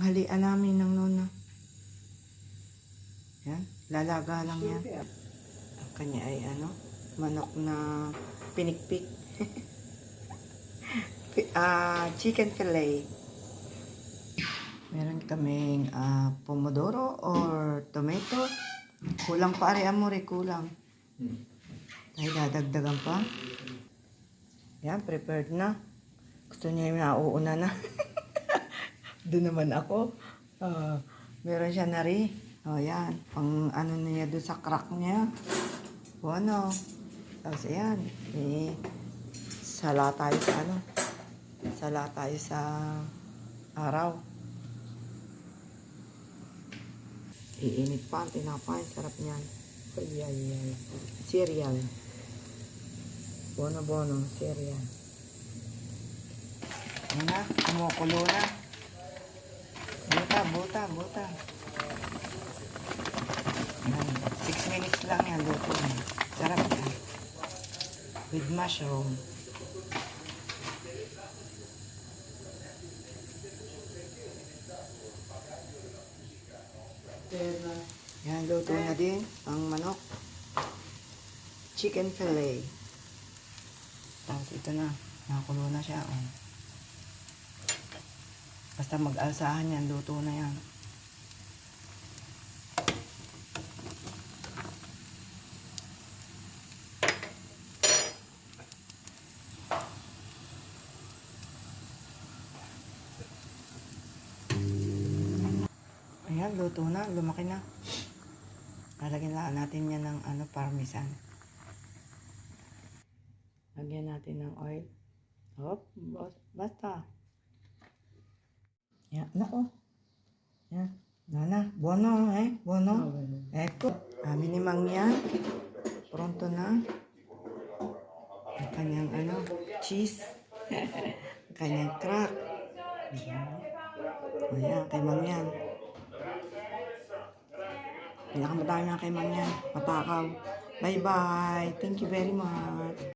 tanghalian namin ng nona. Yan, lalaga lang yan. Ang kanya ay manok na pinikpik. Chicken fillet. Meron kaming pomodoro or tomato. Kulang pa rin amore, kulang. Ay, dadagdagan pa. Yan, prepared na. Gusto niya yung nauuna na. Doon naman ako. Meron siya na rin. Yan. Pang niya doon sa crack niya. Bueno. Tapos yan. Sala tayo sa Sala tayo sa araw. Iinit pa ang tinapay. Sarap niyan. Ay. Cereal. Bono, cereal. Yan na, kumukulo na. Buta. Yan, 6 minutes lang yan, luto na. Sarap yan. With mushroom. Yan, luto na din ang manok. Chicken fillet. Tapos ito na, nakakulo na siya. Basta mag-alsahan yan, luto na yan. Ayan, luto na, lumaki na. Lalagyan na natin yan ng parmesan. Lagyan natin ng oil. Basta. Yan, nako. Yan. Nana, buono, buono. Ecco, minimang yan. Pronto na. Ang kanyang cheese. Ang kanyang crack. Ayan, kay Mang yan. Pinakamadami na kay Mang yan. Matakaw. Bye-bye. Thank you very much.